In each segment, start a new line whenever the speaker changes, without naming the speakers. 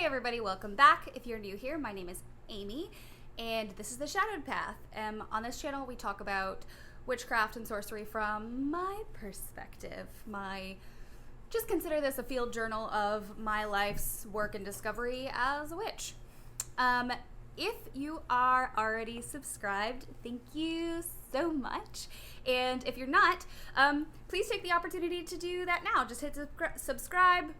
Hey everybody, welcome back. If you're new here, my name is Amy, and this is The Shadowed Path. On this channel, we talk about witchcraft and sorcery from my perspective. Just consider this a field journal of my life's work and discovery as a witch. If you are already subscribed, thank you so much. And if you're not, please take the opportunity to do that now. Just hit subscribe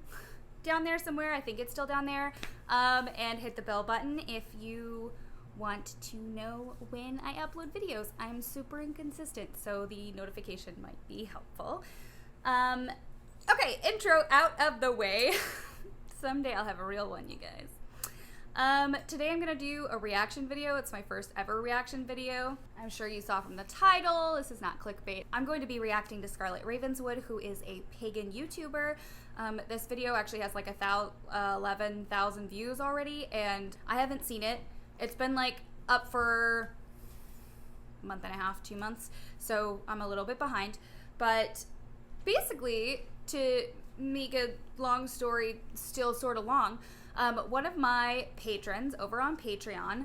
down there somewhere. I think it's still down there. And hit the bell button if you want to know when I upload videos. I'm super inconsistent, so the notification might be helpful. Okay, intro out of the way. Someday I'll have a real one, you guys. Today I'm gonna do a reaction video. It's my first ever reaction video. I'm sure you saw from the title, this is not clickbait. I'm going to be reacting to Scarlet Ravenswood, who is a pagan YouTuber. This video actually has like 11,000 views already, and I haven't seen it. It's been like up for a month and a half, 2 months, so I'm a little bit behind. But basically, to make a long story still sort of long, one of my patrons over on Patreon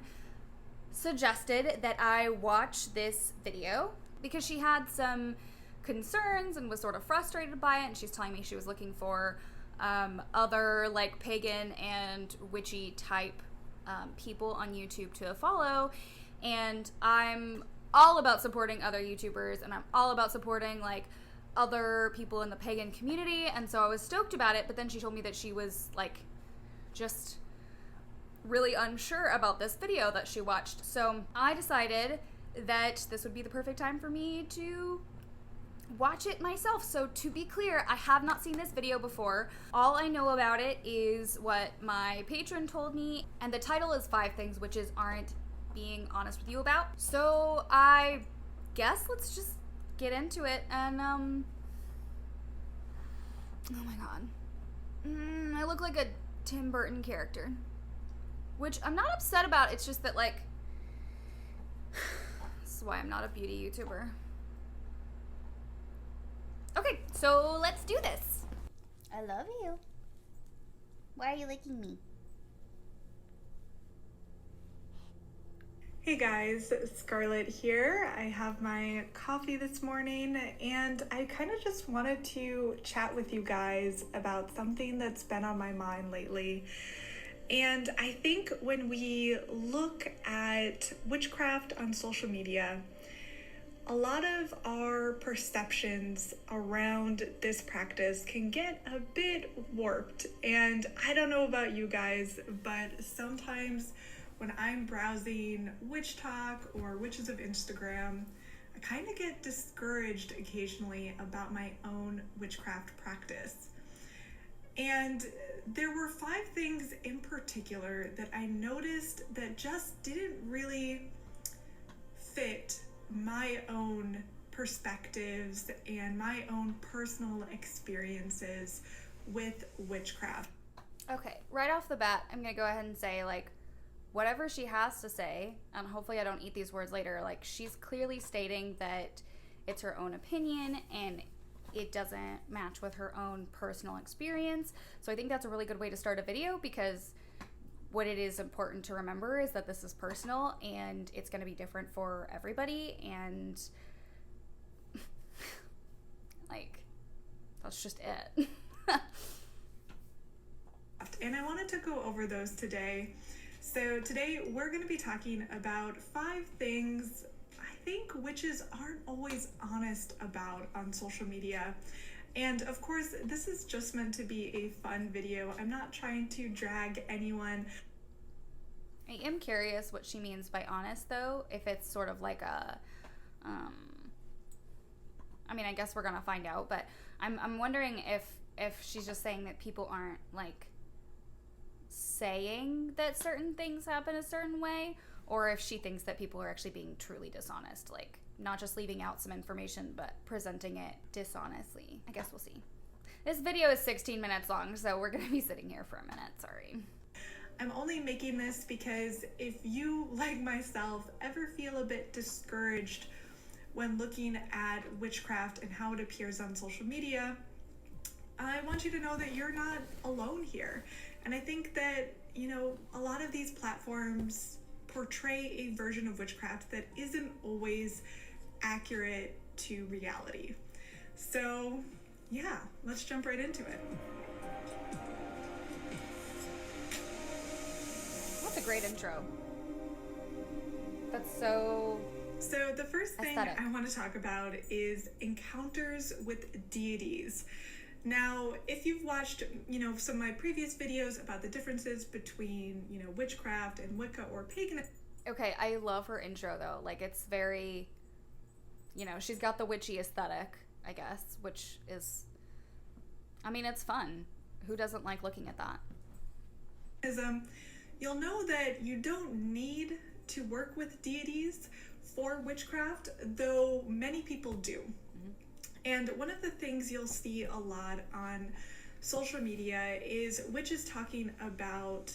suggested that I watch this video because she had some concerns and was sort of frustrated by it, and she's telling me she was looking for other like pagan and witchy type people on YouTube to follow. And I'm all about supporting other YouTubers, and I'm all about supporting like other people in the pagan community, and so I was stoked about it. But then she told me that she was like just really unsure about this video that she watched. So I decided that this would be the perfect time for me to watch it myself. So to be clear, I have not seen this video before. All I know about it is what my patron told me, and the title is 5 Things Witches Aren't Being Honest With You About. So I guess let's just get into it. And oh my god, I look like a Tim Burton character, which I'm not upset about. It's just that, like, this is why I'm not a beauty YouTuber. Okay, so let's do this.
I love you. Why are you licking me?
Hey guys, Scarlet here. I have my coffee this morning, and I kind of just wanted to chat with you guys about something that's been on my mind lately. And I think when we look at witchcraft on social media, a lot of our perceptions around this practice can get a bit warped. And I don't know about you guys, but sometimes when I'm browsing Witch Talk or Witches of Instagram, I kind of get discouraged occasionally about my own witchcraft practice. And there were 5 things in particular that I noticed that just didn't really fit my own perspectives and my own personal experiences with witchcraft.
Okay, right off the bat, I'm gonna go ahead and say, like, whatever she has to say, and hopefully I don't eat these words later, like, she's clearly stating that it's her own opinion and it doesn't match with her own personal experience. So I think that's a really good way to start a video, because what it is important to remember is that this is personal and it's going to be different for everybody, and like, that's just it.
And I wanted to go over those today. So today we're going to be talking about 5 things I think witches aren't always honest about on social media. And of course, this is just meant to be a fun video. I'm not trying to drag anyone.
I am curious what she means by honest, though. If it's sort of like a, I mean, I guess we're gonna find out. But I'm wondering if she's just saying that people aren't like saying that certain things happen a certain way, or if she thinks that people are actually being truly dishonest, like not just leaving out some information but presenting it dishonestly. I guess we'll see. This video is 16 minutes long, so we're gonna be sitting here for a minute. Sorry.
I'm only making this because if you, like myself, ever feel a bit discouraged when looking at witchcraft and how it appears on social media, I want you to know that you're not alone here. And I think that, a lot of these platforms portray a version of witchcraft that isn't always accurate to reality. So, yeah, let's jump right into it.
That's a great intro. That's so
the first thing
aesthetic.
I want to talk about is encounters with deities. Now, if you've watched, some of my previous videos about the differences between, witchcraft and Wicca or paganism.
Okay, I love her intro though. Like, it's very, she's got the witchy aesthetic, I guess, which is, it's fun. Who doesn't like looking at that?
You'll know that you don't need to work with deities for witchcraft, though many people do. And one of the things you'll see a lot on social media is witches talking about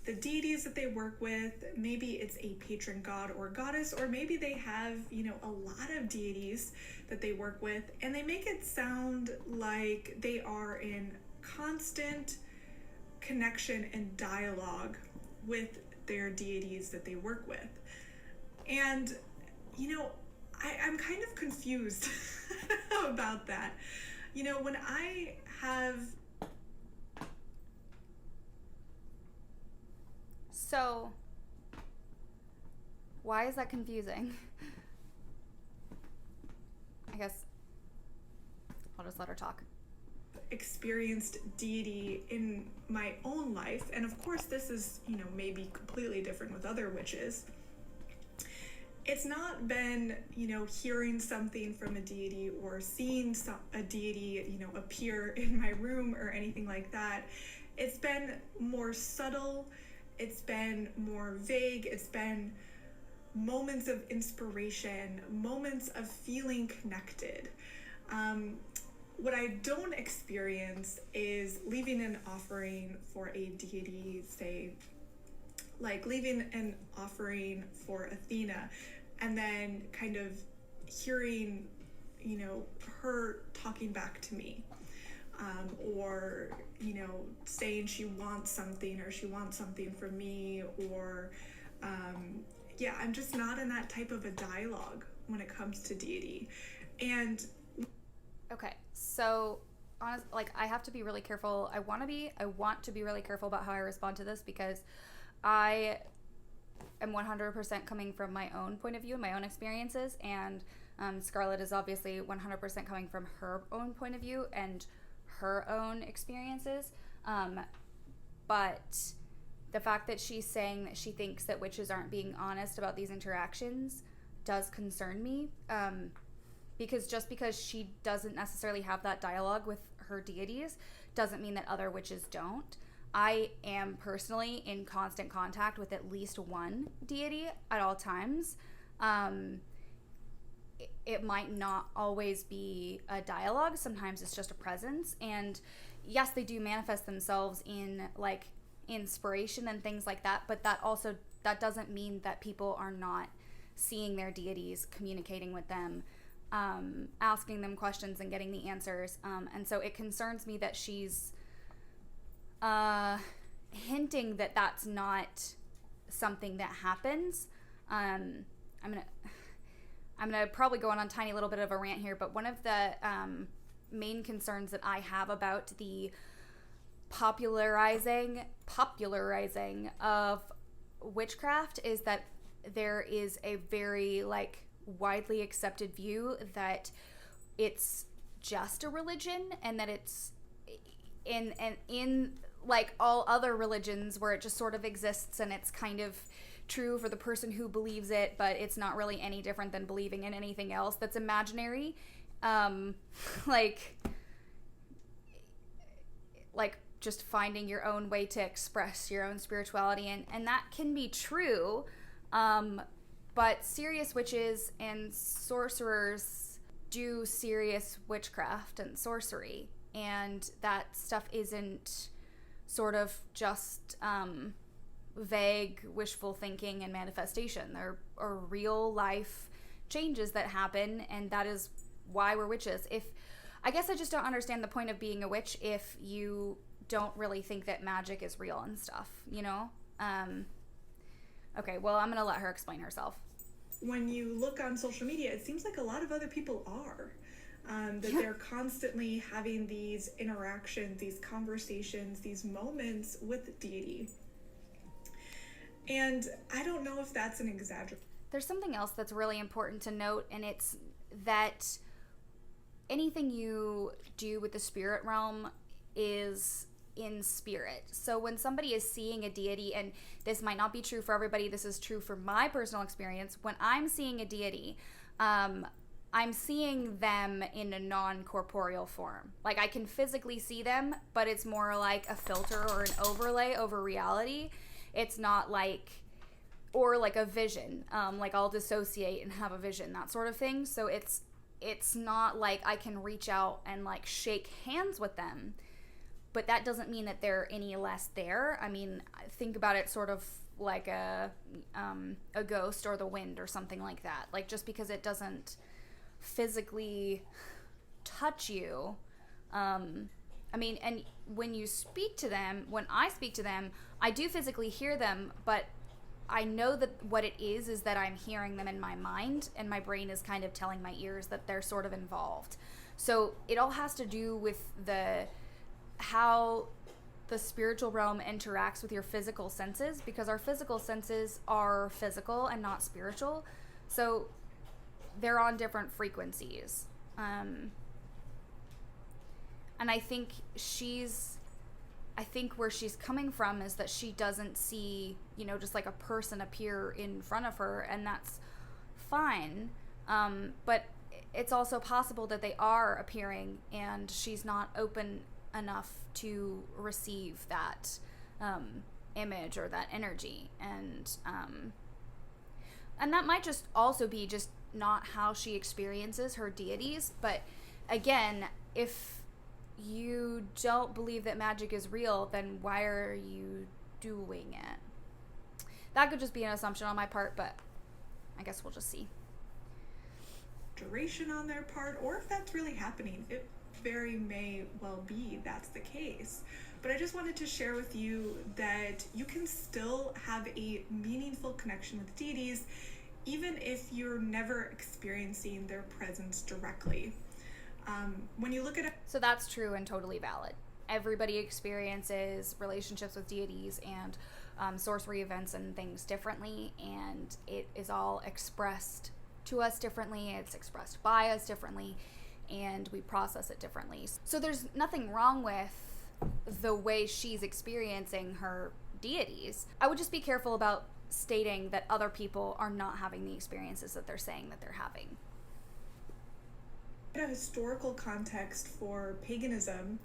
the deities that they work with. Maybe it's a patron god or goddess, or maybe they have, a lot of deities that they work with, and they make it sound like they are in constant connection and dialogue with their deities that they work with. And, I'm kind of confused about that. When I have...
So, why is that confusing? I guess I'll just let her talk.
Experienced deity in my own life, and of course this is, maybe completely different with other witches. It's not been, hearing something from a deity or seeing a deity, appear in my room or anything like that. It's been more subtle. It's been more vague. It's been moments of inspiration, moments of feeling connected. What I don't experience is leaving an offering for a deity, say, like leaving an offering for Athena, and then kind of hearing, her talking back to me, or, saying she wants something or she wants something from me, or, I'm just not in that type of a dialogue when it comes to deity. And
okay, so I have to be really careful. I want to be really careful about how I respond to this, because I am 100% coming from my own point of view and my own experiences, and Scarlet is obviously 100% coming from her own point of view and her own experiences. But the fact that she's saying that she thinks that witches aren't being honest about these interactions does concern me, because just because she doesn't necessarily have that dialogue with her deities doesn't mean that other witches don't. I am personally in constant contact with at least one deity at all times. It might not always be a dialogue. Sometimes it's just a presence. And yes, they do manifest themselves in like inspiration and things like that. But that doesn't mean that people are not seeing their deities, communicating with them, asking them questions and getting the answers. And so it concerns me that she's hinting that that's not something that happens. I'm gonna probably go on a tiny little bit of a rant here, but one of the main concerns that I have about the popularizing of witchcraft is that there is a very widely accepted view that it's just a religion, and that it's in like all other religions where it just sort of exists and it's kind of true for the person who believes it, but it's not really any different than believing in anything else that's imaginary. Like just finding your own way to express your own spirituality, and that can be true, but serious witches and sorcerers do serious witchcraft and sorcery, and that stuff isn't sort of just vague wishful thinking and manifestation. There are real life changes that happen, and that is why we're witches. I guess I just don't understand the point of being a witch if you don't really think that magic is real and stuff, you know? Okay, well, I'm gonna let her explain herself.
When you look on social media, it seems like a lot of other people are. That they're constantly having these interactions, these conversations, these moments with deity. And I don't know if that's an exaggeration.
There's something else that's really important to note, and it's that anything you do with the spirit realm is in spirit. So when somebody is seeing a deity, and this might not be true for everybody, this is true for my personal experience, when I'm seeing a deity, I'm seeing them in a non-corporeal form. Like, I can physically see them, but it's more like a filter or an overlay over reality. It's not like, or like a vision, like I'll dissociate and have a vision, that sort of thing. So it's not like I can reach out and like shake hands with them, but that doesn't mean that they're any less there. I mean, think about it sort of like a ghost or the wind or something like that. Like, just because it doesn't physically touch you, I mean, and when you speak to them, when I speak to them, I do physically hear them, but I know that what it is that I'm hearing them in my mind, and my brain is kind of telling my ears that they're sort of involved. So it all has to do with how the spiritual realm interacts with your physical senses, because our physical senses are physical and not spiritual. So they're on different frequencies. And I think where she's coming from is that she doesn't see, you know, just like a person appear in front of her, and that's fine. But it's also possible that they are appearing and she's not open enough to receive that image or that energy. And that might just also be just not how she experiences her deities. But again, if you don't believe that magic is real, then why are you doing it? That could just be an assumption on my part, but I guess we'll just see.
Duration on their part, or if that's really happening. It very may well be that's the case. But I just wanted to share with you that you can still have a meaningful connection with deities, even if you're never experiencing their presence directly. When you look at it,
so that's true and totally valid. Everybody experiences relationships with deities and sorcery events and things differently, and it is all expressed to us differently. It's expressed by us differently, and we process it differently. So there's nothing wrong with the way she's experiencing her deities. I would just be careful about stating that other people are not having the experiences that they're saying that they're having.
In a historical context for paganism,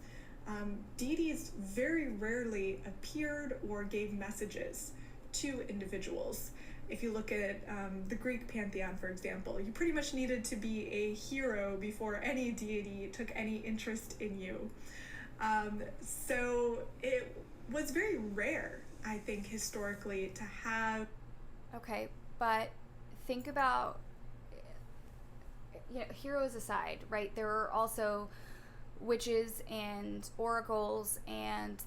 deities very rarely appeared or gave messages to individuals. If you look at the Greek pantheon, for example, you pretty much needed to be a hero before any deity took any interest in you. So it was very rare, I think, historically, to have...
Okay, but think about, you know, heroes aside, right? There are also witches and oracles and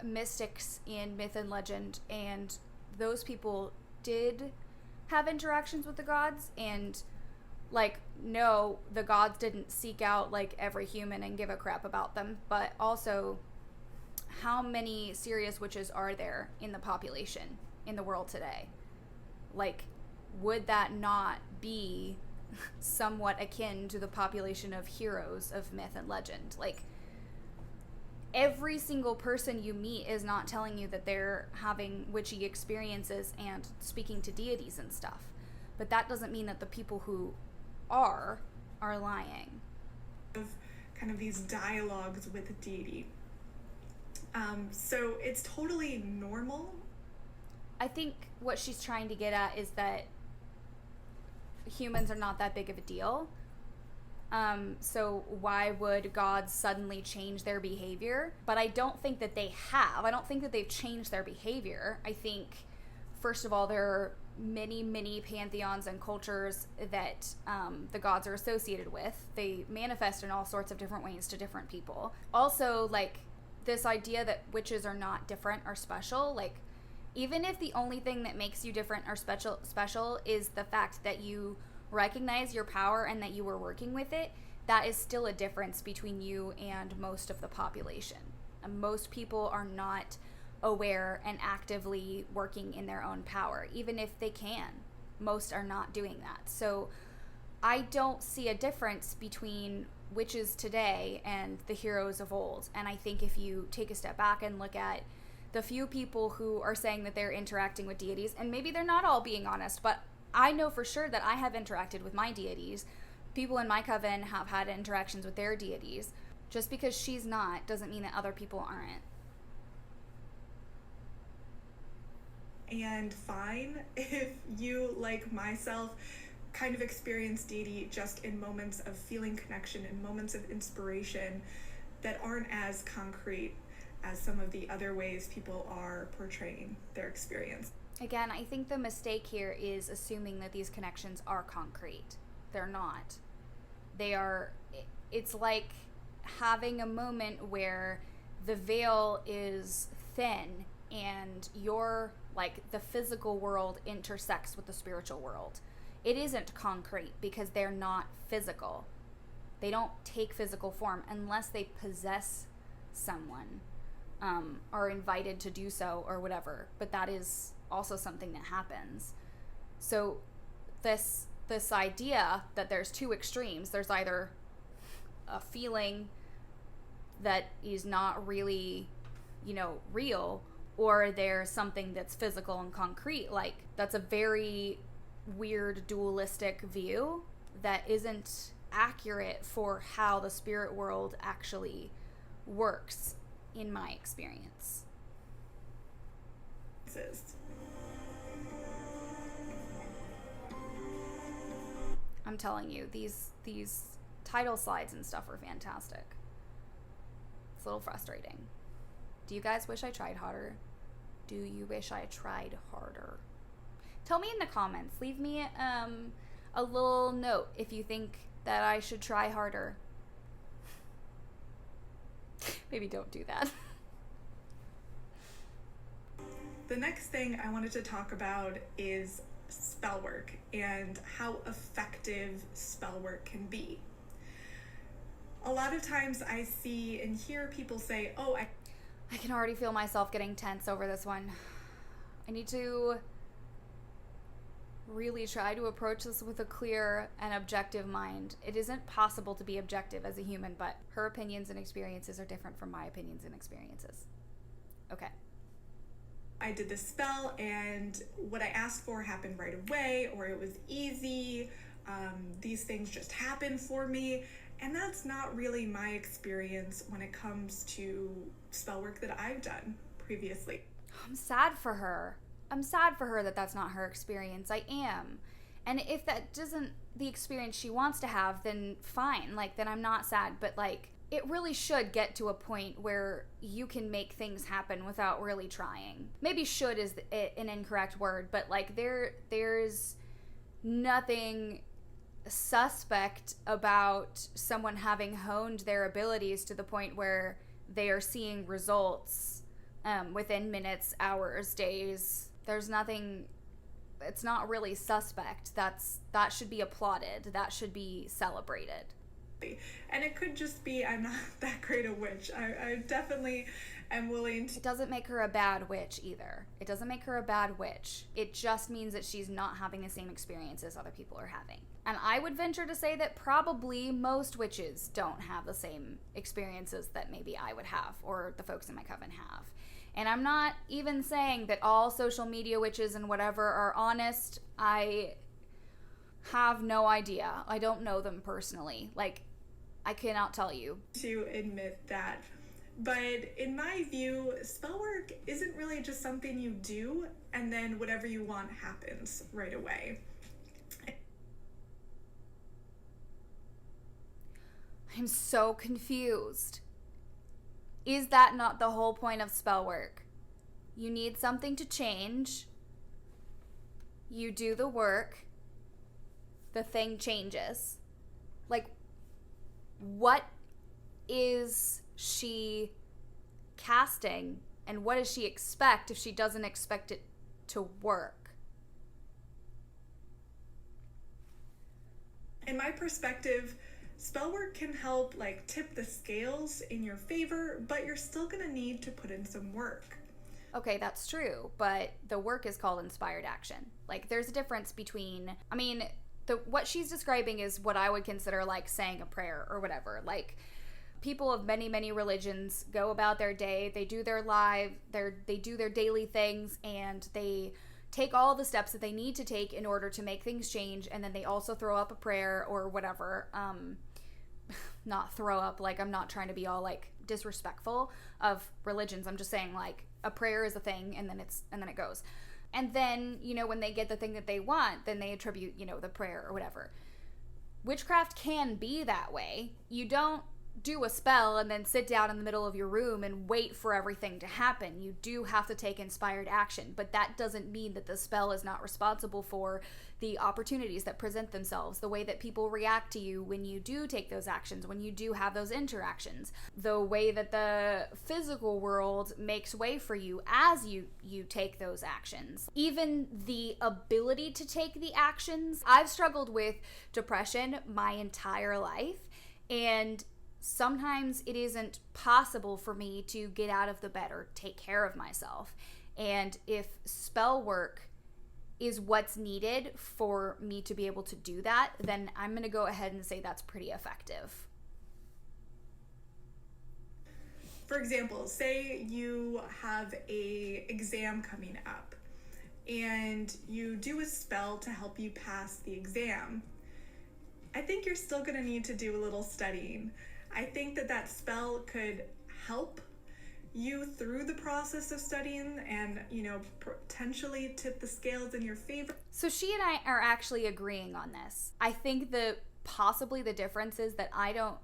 mystics in myth and legend, and those people did have interactions with the gods, and like, no, the gods didn't seek out like every human and give a crap about them, but also how many serious witches are there in the population in the world today? Like, would that not be somewhat akin to the population of heroes of myth and legend? Like, every single person you meet is not telling you that they're having witchy experiences and speaking to deities and stuff. But that doesn't mean that the people who are lying.
Kind of these dialogues with a deity. So it's totally normal.
I think what she's trying to get at is that humans are not that big of a deal. So why would gods suddenly change their behavior? But I don't think that they have. I don't think that they've changed their behavior. I think, first of all, they're many pantheons and cultures that the gods are associated with. They manifest in all sorts of different ways to different people. Also, like, this idea that witches are not different or special, like, even if the only thing that makes you different or special is the fact that you recognize your power and that you were working with it, that is still a difference between you and most of the population. And most people are not aware and actively working in their own power, even if they can. Most are not doing that. So I don't see a difference between witches today and the heroes of old. And I think if you take a step back and look at the few people who are saying that they're interacting with deities, and maybe they're not all being honest, but I know for sure that I have interacted with my deities. People in my coven have had interactions with their deities. Just because she's not doesn't mean that other people aren't.
And fine if you, like myself, kind of experience deity just in moments of feeling connection, in moments of inspiration that aren't as concrete as some of the other ways people are portraying their experience.
Again, I think the mistake here is assuming that these connections are concrete. They're not. It's like having a moment where the veil is thin and the physical world intersects with the spiritual world. It isn't concrete because they're not physical. They don't take physical form unless they possess someone, are invited to do so or whatever. But that is also something that happens. So this idea that there's two extremes, there's either a feeling that is not really, real, or there's something that's physical and concrete. Like, that's a very weird dualistic view that isn't accurate for how the spirit world actually works, in my experience. I'm telling you, these title slides and stuff are fantastic. It's a little frustrating. Do you guys wish I tried harder? Do you wish I tried harder? Tell me in the comments. Leave me a little note if you think that I should try harder. Maybe don't do that.
The next thing I wanted to talk about is spellwork and how effective spellwork can be. A lot of times I see and hear people say, oh,
I can already feel myself getting tense over this one. I need to really try to approach this with a clear and objective mind. It isn't possible to be objective as a human, but her opinions and experiences are different from my opinions and experiences. Okay.
I did this spell and what I asked for happened right away, or it was easy. These things just happen for me. And that's not really my experience when it comes to spell work that I've done previously.
I'm sad for her. I'm sad for her that that's not her experience. I am. And if that isn't the experience she wants to have, then fine. Then I'm not sad. But, it really should get to a point where you can make things happen without really trying. Maybe should is an incorrect word, but, there's nothing suspect about someone having honed their abilities to the point where they are seeing results within minutes, hours, days. There's nothing. It's not really suspect. That should be applauded. That should be celebrated.
And it could just be I'm not that great a witch. I definitely am willing to.
It doesn't make her a bad witch either. It doesn't make her a bad witch. It just means that she's not having the same experiences other people are having. And I would venture to say that probably most witches don't have the same experiences that maybe I would have or the folks in my coven have. And I'm not even saying that all social media witches and whatever are honest. I have no idea. I don't know them personally. I cannot tell you.
To admit that. But in my view, spellwork isn't really just something you do and then whatever you want happens right away.
I'm so confused. Is that not the whole point of spellwork? You need something to change. you do the work, the thing changes. Like, what is she casting, and what does she expect if she doesn't expect it to work?
In my perspective, spellwork can help like tip the scales in your favor, but you're still gonna need to put in some work.
Okay, that's true, but the work is called inspired action. Like, there's a difference between, I mean, what she's describing is what I would consider like saying a prayer or whatever. Like, people of many religions go about their day, they do their they do their daily things, and they take all the steps that they need to take in order to make things change, and then they also throw up a prayer or whatever. Not throw up, like, I'm not trying to be all like disrespectful of religions. I'm just saying, like, a prayer is a thing, and then it goes. And then, you know, when they get the thing that they want, then they attribute, you know, the prayer or whatever. Witchcraft can be that way. You don't do a spell and then sit down in the middle of your room and wait for everything to happen. You do have to take inspired action, but that doesn't mean that the spell is not responsible for the opportunities that present themselves, the way that people react to you when you do take those actions, when you do have those interactions, the way that the physical world makes way for you as you take those actions. Even the ability to take the actions. I've struggled with depression my entire life, and sometimes it isn't possible for me to get out of the bed or take care of myself. And if spell work is what's needed for me to be able to do that, then I'm going to go ahead and say that's pretty effective.
For example, say you have a exam coming up and you do a spell to help you pass the exam. I think you're still going to need to do a little studying. I think that spell could help you through the process of studying and, you know, potentially tip the scales in your favor.
So she and I are actually agreeing on this. I think possibly the difference is that I don't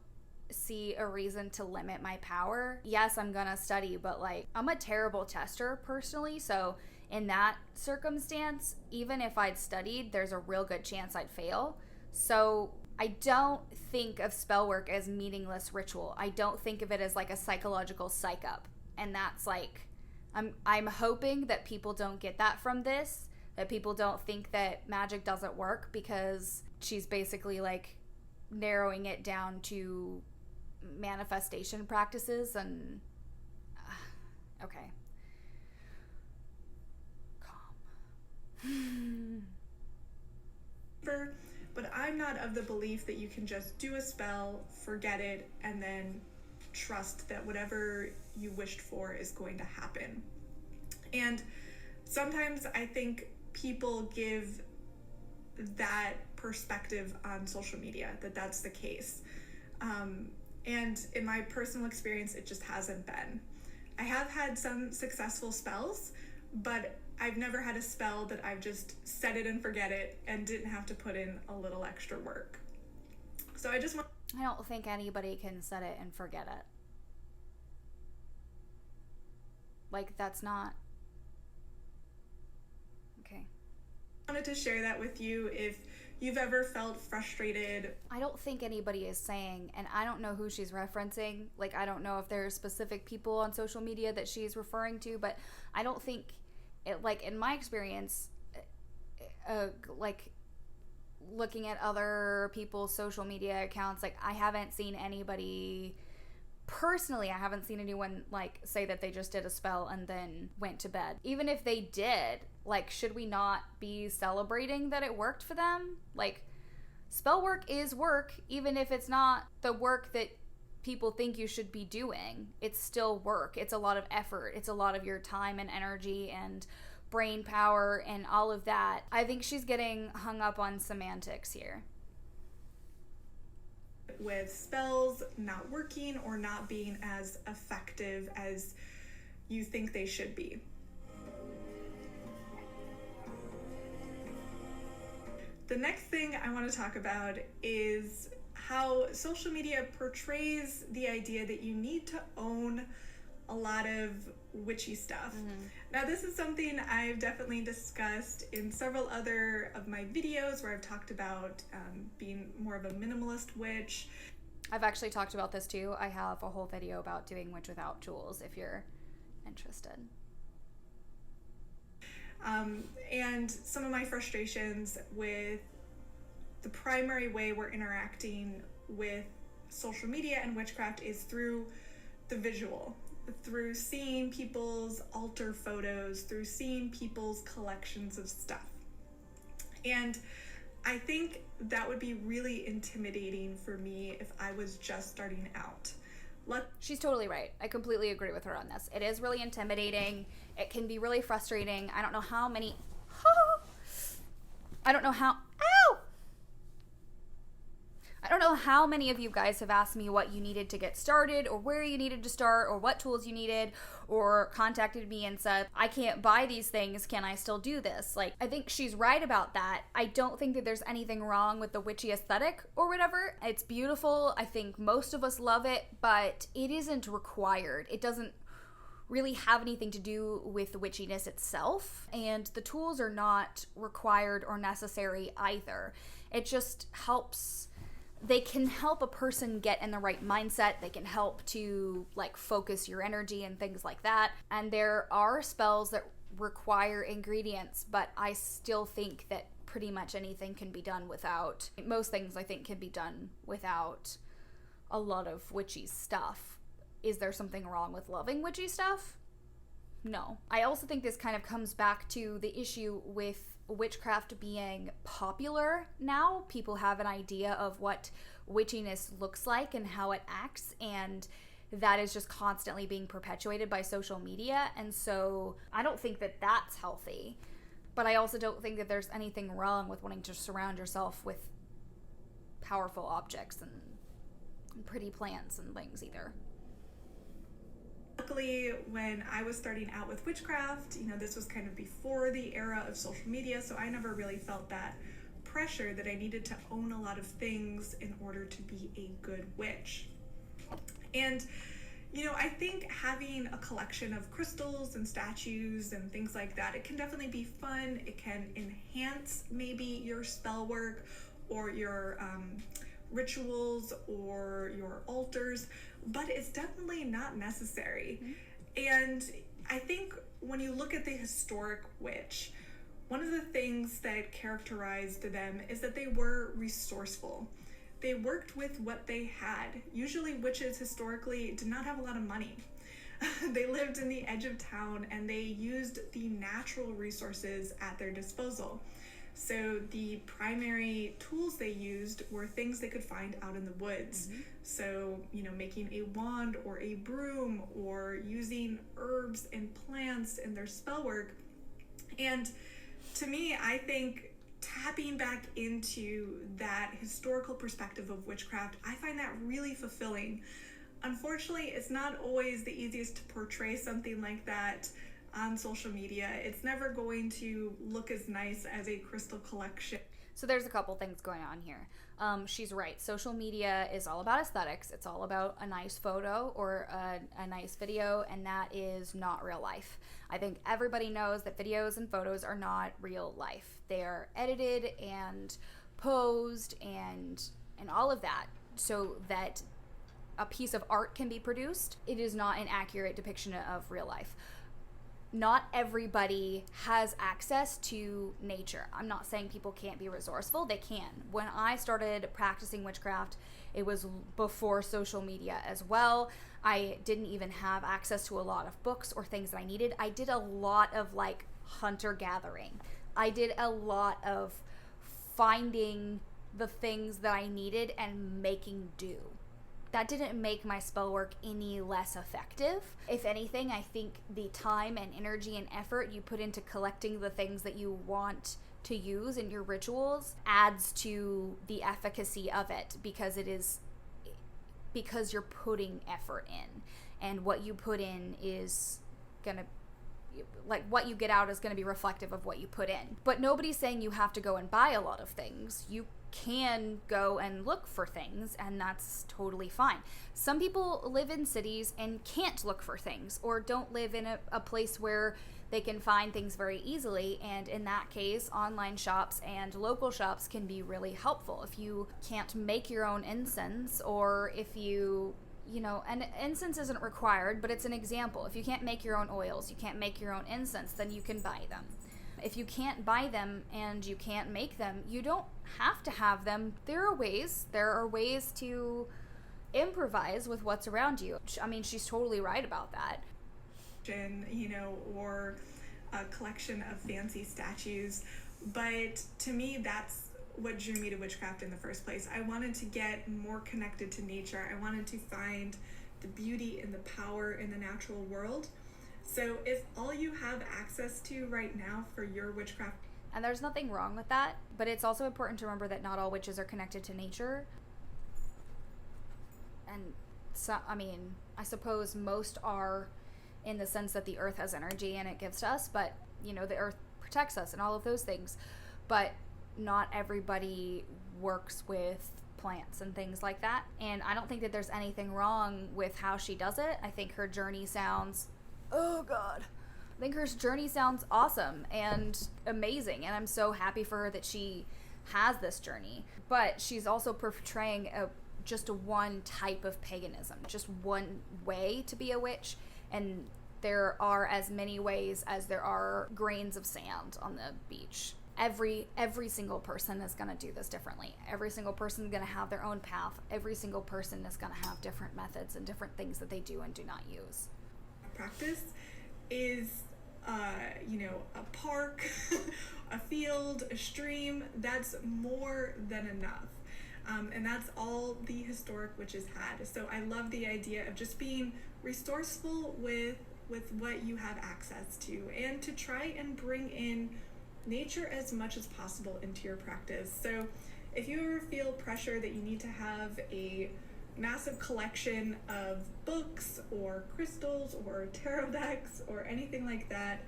see a reason to limit my power. Yes, I'm gonna study, but like, I'm a terrible tester personally, so in that circumstance, even if I'd studied, there's a real good chance I'd fail. So I don't think of spellwork as meaningless ritual. I don't think of it as like a psychological psych up. And that's like, I'm hoping that people don't get that from this, that people don't think that magic doesn't work, because she's basically like narrowing it down to manifestation practices and okay. Calm.
But I'm not of the belief that you can just do a spell, forget it, and then trust that whatever you wished for is going to happen. And sometimes I think people give that perspective on social media, that that's the case. And in my personal experience, it just hasn't been. I have had some successful spells, but I've never had a spell that I've just set it and forget it and didn't have to put in a little extra work. So I
don't think anybody can set it and forget it. Like, that's not... Okay.
I wanted to share that with you if you've ever felt frustrated.
I don't think anybody is saying, and I don't know who she's referencing. Like, I don't know if there are specific people on social media that she's referring to, but I don't think... like, in my experience, like, looking at other people's social media accounts, like, I haven't seen anybody, personally, I haven't seen anyone, like, say that they just did a spell and then went to bed. Even if they did, like, should we not be celebrating that it worked for them? Like, spell work is work, even if it's not the work that people think you should be doing. It's still work. It's a lot of effort. It's a lot of your time and energy and brain power and all of that. I think she's getting hung up on semantics here.
With spells not working or not being as effective as you think they should be. The next thing I want to talk about is how social media portrays the idea that you need to own a lot of witchy stuff. Now, this is something I've definitely discussed in several other of my videos where I've talked about being more of a minimalist witch.
I've actually talked about this too. I have a whole video about doing witch without tools if you're interested.
And some of my frustrations with the primary way we're interacting with social media and witchcraft is through the visual, through seeing people's altar photos, through seeing people's collections of stuff. And I think that would be really intimidating for me if I was just starting out.
She's totally right. I completely agree with her on this. It is really intimidating. It can be really frustrating. I don't know how many... I don't know how... Ow! I don't know how many of you guys have asked me what you needed to get started, or where you needed to start, or what tools you needed, or contacted me and said, I can't buy these things, can I still do this? Like, I think she's right about that. I don't think that there's anything wrong with the witchy aesthetic or whatever. It's beautiful. I think most of us love it, but it isn't required. It doesn't really have anything to do with the witchiness itself, and the tools are not required or necessary either. It just helps... They can help a person get in the right mindset. They can help to like focus your energy and things like that. And there are spells that require ingredients, but I still think that pretty much anything can be done without, most things I think can be done without a lot of witchy stuff. Is there something wrong with loving witchy stuff? No. I also think this kind of comes back to the issue with witchcraft being popular now. People have an idea of what witchiness looks like and how it acts, and that is just constantly being perpetuated by social media. And so I don't think that that's healthy, but I also don't think that there's anything wrong with wanting to surround yourself with powerful objects and pretty plants and things either.
Luckily, when I was starting out with witchcraft, this was kind of before the era of social media, so I never really felt that pressure that I needed to own a lot of things in order to be a good witch. And, I think having a collection of crystals and statues and things like that, it can definitely be fun. It can enhance maybe your spell work or your rituals or your altars, but it's definitely not necessary. And I think when you look at the historic witch, one of the things that characterized them is that they were resourceful. They worked with what they had. Usually witches historically did not have a lot of money. They lived in the edge of town and they used the natural resources at their disposal. So the primary tools they used were things they could find out in the woods. So, making a wand or a broom or using herbs and plants in their spell work. And to me, I think tapping back into that historical perspective of witchcraft, I find that really fulfilling. Unfortunately, it's not always the easiest to portray something like that on social media. It's never going to look as nice as a crystal collection.
So there's a couple things going on here. She's right. Social media is all about aesthetics. It's all about a nice photo or a nice video, and that is not real life. I think everybody knows that videos and photos are not real life. They are edited and posed and all of that so that a piece of art can be produced. It is not an accurate depiction of real life. Not everybody has access to nature. I'm not saying people can't be resourceful. They can. When I started practicing witchcraft, it was before social media as well. I didn't even have access to a lot of books or things that I needed. I did a lot of hunter-gathering. I did a lot of finding the things that I needed and making do. That didn't make my spell work any less effective. If anything, I think the time and energy and effort you put into collecting the things that you want to use in your rituals adds to the efficacy of it, because you're putting effort in, and what you put in is gonna, what you get out is gonna be reflective of what you put in. But nobody's saying you have to go and buy a lot of things. You can go and look for things, and that's totally fine. Some people live in cities and can't look for things, or don't live in a place where they can find things very easily, and in that case, online shops and local shops can be really helpful. If you can't make your own incense, or if you know, and incense isn't required, but it's an example. If you can't make your own oils, you can't make your own incense, then you can buy them. If you can't buy them and you can't make them, you don't have to have them. There are ways to improvise with what's around you. I mean, she's totally right about that.
You know, or a collection of fancy statues. But to me, that's what drew me to witchcraft in the first place. I wanted to get more connected to nature. I wanted to find the beauty and the power in the natural world. So if all you have access to right now for your witchcraft...
And there's nothing wrong with that, but it's also important to remember that not all witches are connected to nature. And so, I mean, I suppose most are, in the sense that the earth has energy and it gives to us, but, you know, the earth protects us and all of those things. But not everybody works with plants and things like that. And I don't think that there's anything wrong with how she does it. I think her journey sounds... Oh God. I think her journey sounds awesome and amazing, and I'm so happy for her that she has this journey. But she's also portraying just one type of paganism, just one way to be a witch, and there are as many ways as there are grains of sand on the beach. Every single person is going to do this differently. Every single person is going to have their own path. Every single person is going to have different methods and different things that they do and do not use.
Practice is, you know, a park, a field, a stream. That's more than enough. And that's all the historic witches had. So I love the idea of just being resourceful with what you have access to, and to try and bring in nature as much as possible into your practice. So if you ever feel pressure that you need to have a massive collection of books or crystals or tarot decks or anything like that,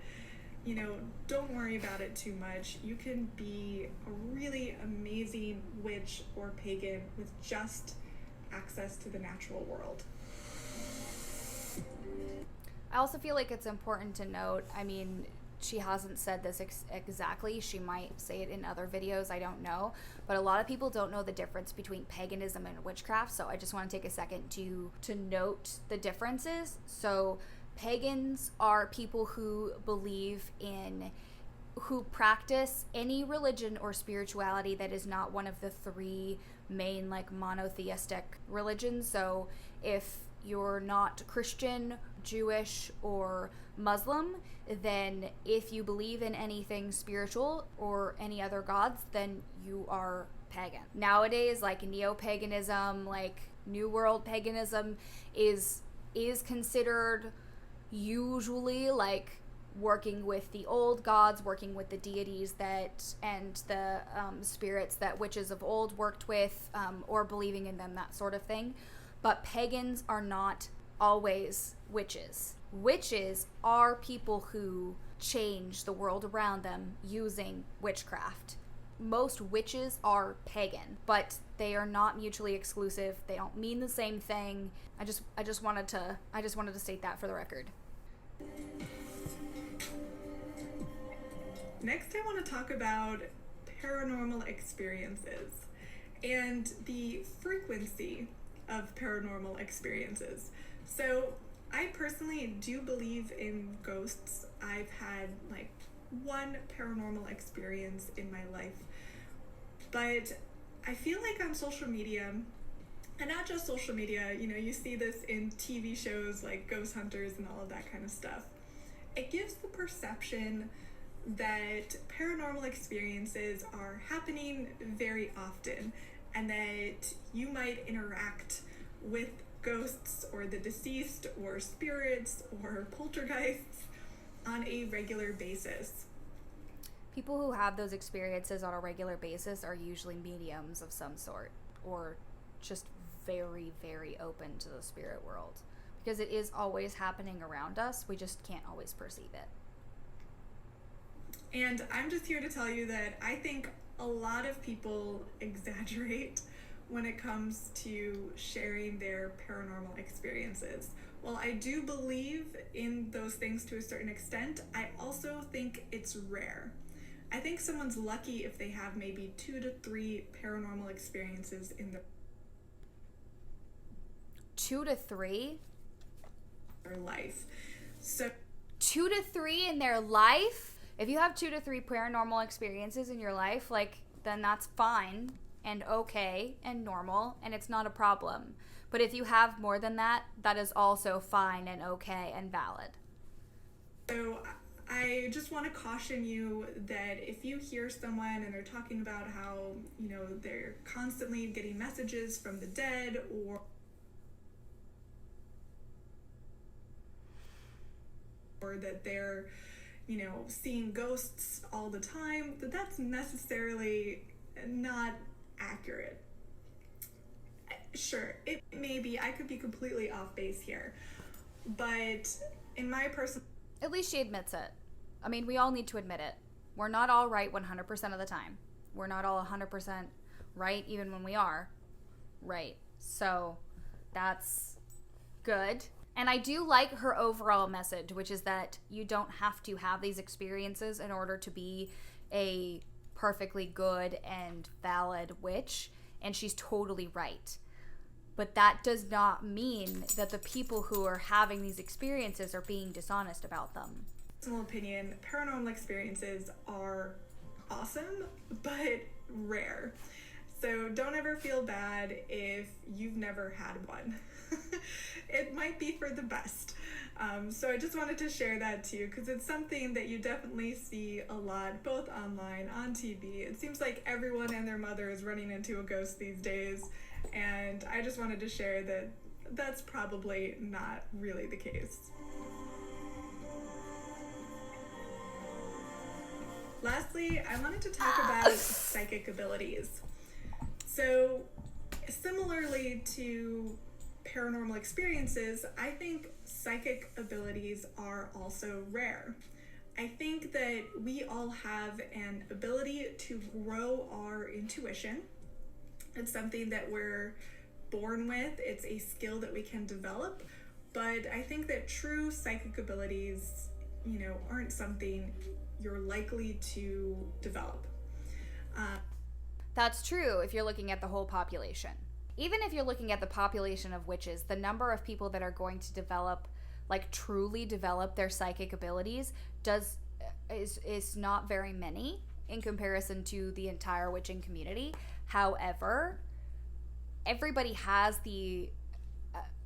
you know, don't worry about it too much. You can be a really amazing witch or pagan with just access to the natural world.
I also feel like it's important to note, I mean, she hasn't said this exactly. She might say it in other videos, I don't know. But a lot of people don't know the difference between paganism and witchcraft, so I just want to take a second to note the differences. So pagans are people who practice any religion or spirituality that is not one of the three main, like, monotheistic religions. So if you're not Christian, Jewish, or Muslim, then if you believe in anything spiritual or any other gods, then you are pagan. Nowadays, like, neo-paganism, like New World paganism is considered usually like working with the old gods, working with the deities and the spirits that witches of old worked with, or believing in them, that sort of thing. But pagans are not always witches. Witches are people who change the world around them using witchcraft. Most witches are pagan, but they are not mutually exclusive. They don't mean the same thing. I just wanted to state that for the record.
Next, I want to talk about paranormal experiences and the frequency of paranormal experiences. So I personally do believe in ghosts. I've had like one paranormal experience in my life, but I feel like on social media, and not just social media, you know, you see this in TV shows like Ghost Hunters and all of that kind of stuff. It gives the perception that paranormal experiences are happening very often, and that you might interact with ghosts or the deceased or spirits or poltergeists on a regular basis.
People who have those experiences on a regular basis are usually mediums of some sort, or just very, very open to the spirit world, because it is always happening around us. We just can't always perceive it.
And I'm just here to tell you that I think a lot of people exaggerate when it comes to sharing their paranormal experiences. While I do believe in those things to a certain extent, I also think it's rare. I think someone's lucky if they have maybe 2 to 3 paranormal experiences in their
2 to 3?
Their life. So
2 to 3 in their life? If you have 2 to 3 paranormal experiences in your life, like, then that's fine and okay and normal, and it's not a problem. But if you have more than that, that is also fine and okay and valid.
So I just want to caution you that if you hear someone and they're talking about how, they're constantly getting messages from the dead, or that they're, seeing ghosts all the time, that's necessarily not accurate. Sure, it may be. I could be completely off base here. But in my personal...
At least she admits it. I mean, we all need to admit it. We're not all right 100% of the time. We're not all 100% right even when we are right. So that's good. And I do like her overall message, which is that you don't have to have these experiences in order to be a perfectly good and valid witch. And she's totally right. But that does not mean that the people who are having these experiences are being dishonest about them.
Personal opinion, paranormal experiences are awesome, but rare. So don't ever feel bad if you've never had one. It might be for the best. So I just wanted to share that too, because it's something that you definitely see a lot, both online, on TV. It seems like everyone and their mother is running into a ghost these days, and I just wanted to share that that's probably not really the case. Lastly, I wanted to talk about psychic abilities. So, similarly to paranormal experiences, I think psychic abilities are also rare. I think that we all have an ability to grow our intuition. It's something that we're born with. It's a skill that we can develop. But I think that true psychic abilities, aren't something you're likely to develop.
That's true if you're looking at the whole population. Even if you're looking at the population of witches, the number of people that are going to develop, truly develop their psychic abilities is not very many in comparison to the entire witching community. However, everybody has the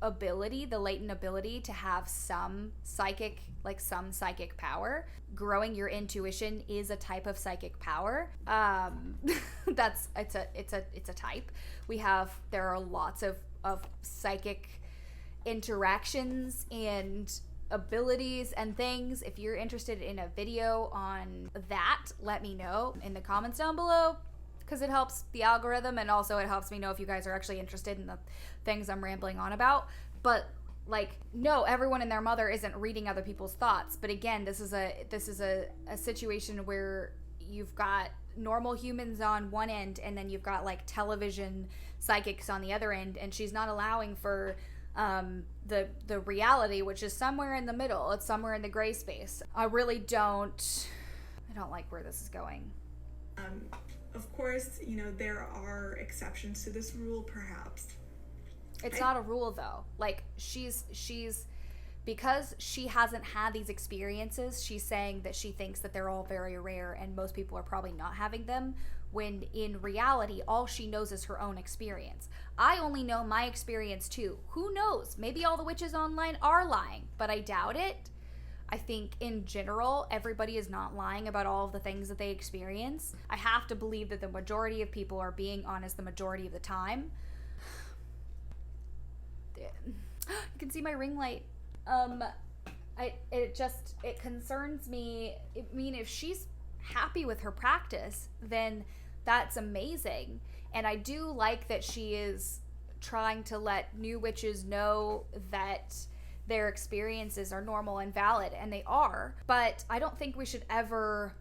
ability, the latent ability to have some psychic power. Growing your intuition is a type of psychic power. It's a type. There are lots of psychic interactions and abilities and things. If you're interested in a video on that, let me know in the comments down below, because it helps the algorithm, and also it helps me know if you guys are actually interested in the things I'm rambling on about. But no, everyone and their mother isn't reading other people's thoughts. But again, this is a situation where you've got normal humans on one end, and then you've got television psychics on the other end, and she's not allowing for the reality, which is somewhere in the middle. It's somewhere in the gray space. I don't like where this is going.
Of course, there are exceptions to this rule, perhaps.
It's not a rule, though. She's because she hasn't had these experiences, she's saying that she thinks that they're all very rare and most people are probably not having them, when in reality, all she knows is her own experience. I only know my experience, too. Who knows? Maybe all the witches online are lying, but I doubt it. I think in general, everybody is not lying about all of the things that they experience. I have to believe that the majority of people are being honest the majority of the time. You can see my ring light. It concerns me. I mean, if she's happy with her practice, then that's amazing. And I do like that she is trying to let new witches know that their experiences are normal and valid, and they are. But I don't think we should ever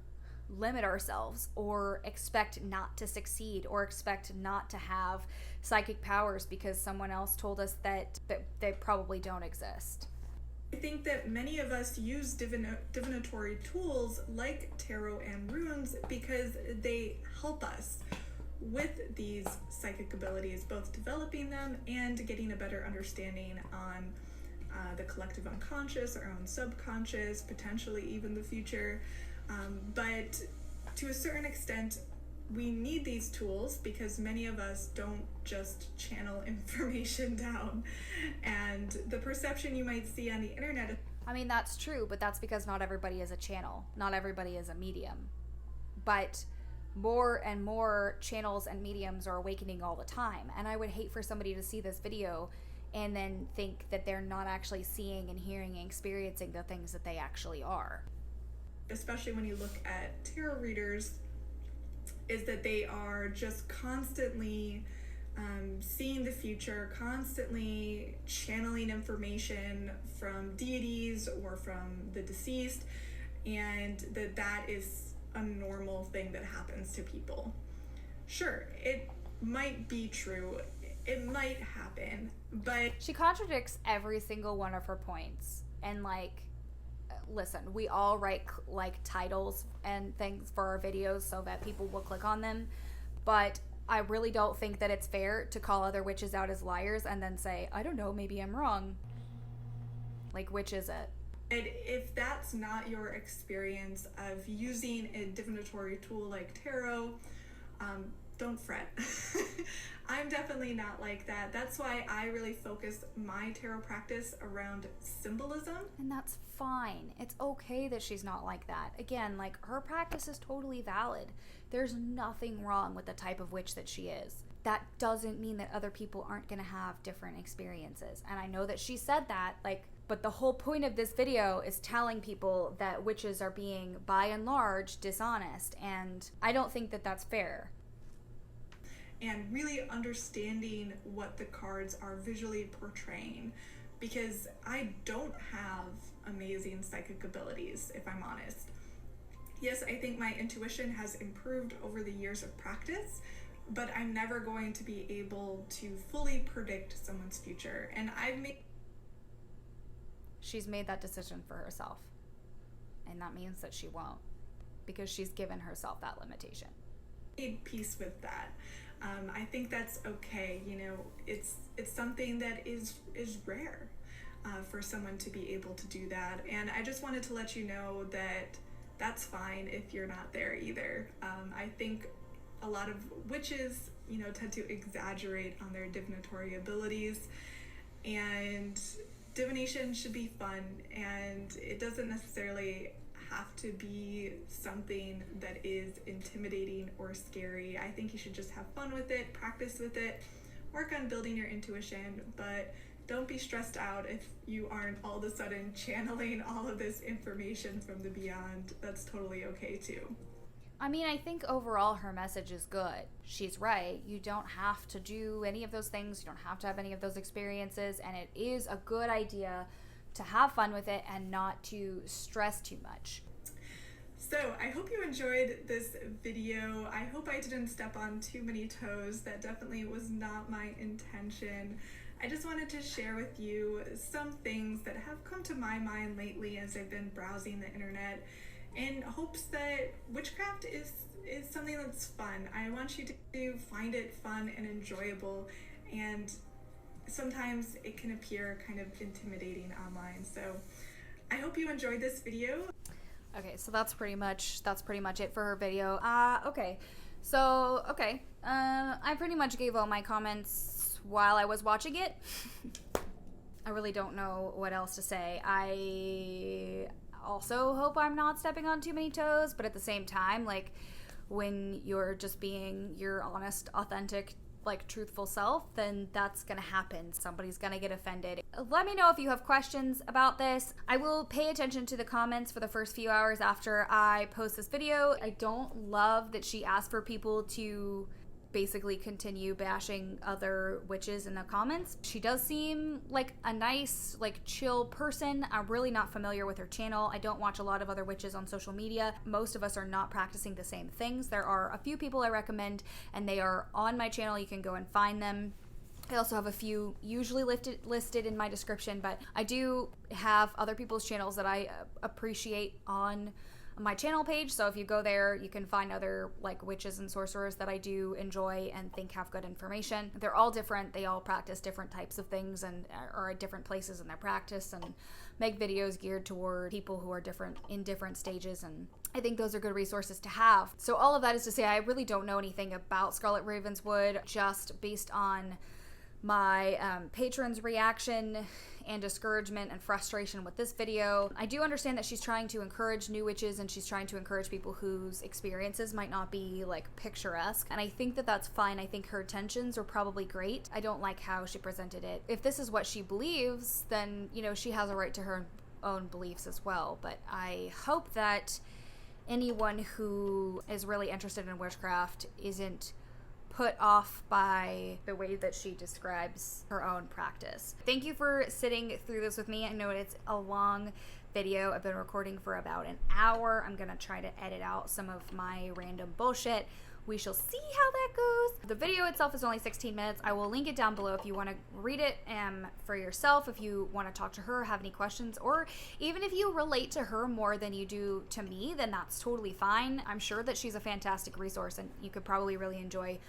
limit ourselves or expect not to succeed or expect not to have psychic powers because someone else told us that they probably don't exist.
I think that many of us use divinatory tools like tarot and runes because they help us with these psychic abilities, both developing them and getting a better understanding on the collective unconscious, our own subconscious, potentially even the future. But to a certain extent, we need these tools because many of us don't just channel information down. And the perception you might see on the internet.
I mean, that's true, but that's because not everybody is a channel. Not everybody is a medium. But more and more channels and mediums are awakening all the time. And I would hate for somebody to see this video and then think that they're not actually seeing and hearing and experiencing the things that they actually are.
Especially when you look at tarot readers, is that they are just constantly seeing the future, constantly channeling information from deities or from the deceased, and that is a normal thing that happens to people. Sure, it might be true, it might happen, but
she contradicts every single one of her points. And like, listen, we all write like titles and things for our videos so that people will click on them, but I really don't think that it's fair to call other witches out as liars and then say, I don't know, maybe I'm wrong. Like, which is it?
And if that's not your experience of using a divinatory tool like tarot, don't fret. I'm definitely not like that. That's why I really focus my tarot practice around symbolism.
And that's fine. It's okay that she's not like that. Again, like, her practice is totally valid. There's nothing wrong with the type of witch that she is. That doesn't mean that other people aren't going to have different experiences. And I know that she said that, like, but the whole point of this video is telling people that witches are being, by and large, dishonest. And I don't think that that's fair.
And really understanding what the cards are visually portraying, because I don't have amazing psychic abilities, if I'm honest. Yes, I think my intuition has improved over the years of practice, but I'm never going to be able to fully predict someone's future. And
she's made that decision for herself. And that means that she won't, because she's given herself that limitation.
Made peace with that. I think that's okay. You know, it's something that is rare for someone to be able to do that. And I just wanted to let you know that that's fine if you're not there either. I think a lot of witches, you know, tend to exaggerate on their divinatory abilities, and divination should be fun, and it doesn't necessarily have to be something that is intimidating or scary. I think you should just have fun with it, practice with it, work on building your intuition, but don't be stressed out if you aren't all of a sudden channeling all of this information from the beyond. That's totally okay too.
I mean, I think overall her message is good. She's right. You don't have to do any of those things. You don't have to have any of those experiences. And it is a good idea to have fun with it and not to stress too much.
So I hope you enjoyed this video. I hope I didn't step on too many toes. That definitely was not my intention. I just wanted to share with you some things that have come to my mind lately as I've been browsing the internet, in hopes that witchcraft is something that's fun. I want you to find it fun and enjoyable, and sometimes it can appear kind of intimidating online. So I hope you enjoyed this video.
Okay, so that's pretty much it for her video. Okay. I pretty much gave all my comments while I was watching it. I really don't know what else to say. I also hope I'm not stepping on too many toes, but at the same time, like, when you're just being your honest, authentic, like, truthful self, then that's gonna happen. Somebody's gonna get offended. Let me know if you have questions about this. I will pay attention to the comments for the first few hours after I post this video. I don't love that she asked for people to basically continue bashing other witches in the comments. She does seem like a nice, like chill person. I'm really not familiar with her channel. I don't watch a lot of other witches on social media. Most of us are not practicing the same things. There are a few people I recommend, and they are on my channel. You can go and find them. I also have a few usually listed in my description, but I do have other people's channels that I appreciate on my channel page. So if you go there, you can find other like witches and sorcerers that I do enjoy and think have good information. They're all different. They all practice different types of things and are at different places in their practice and make videos geared toward people who are different in different stages, and I think those are good resources to have. So all of that is to say, I really don't know anything about Scarlet Ravenswood, just based on my patrons' reaction and discouragement and frustration with this video. I do understand that she's trying to encourage new witches, and she's trying to encourage people whose experiences might not be like picturesque, and I think that that's fine. I think her intentions are probably great. I don't like how she presented it. If this is what she believes, then, you know, she has a right to her own beliefs as well, but I hope that anyone who is really interested in witchcraft isn't put off by the way that she describes her own practice. Thank you for sitting through this with me. I know it's a long video. I've been recording for about an hour. I'm gonna try to edit out some of my random bullshit. We shall see how that goes. The video itself is only 16 minutes. I will link it down below if you want to read it for yourself, if you want to talk to her, have any questions, or even if you relate to her more than you do to me, then that's totally fine. I'm sure that she's a fantastic resource, and you could probably really enjoy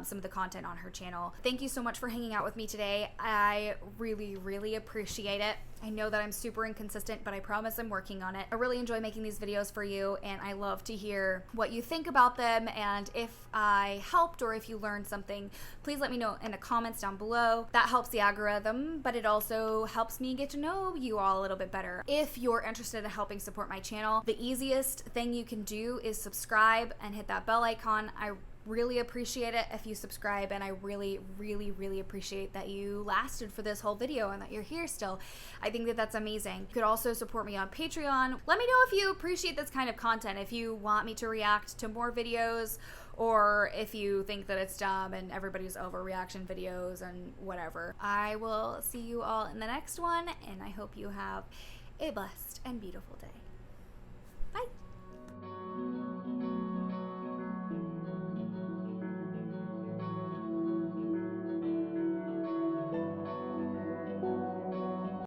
some of the content on her channel. Thank you so much for hanging out with me today. I really, really appreciate it. I know that I'm super inconsistent, but I promise I'm working on it. I really enjoy making these videos for you, and I love to hear what you think about them, and if I helped or if you learned something, please let me know in the comments down below. That helps the algorithm, but it also helps me get to know you all a little bit better. If you're interested in helping support my channel, the easiest thing you can do is subscribe and hit that bell icon. I really appreciate it if you subscribe, and I really, really, really appreciate that you lasted for this whole video and that you're here still. I think that that's amazing. You could also support me on Patreon. Let me know if you appreciate this kind of content, if you want me to react to more videos, or if you think that it's dumb and everybody's overreaction videos and whatever. I will see you all in the next one, and I hope you have a blessed and beautiful day.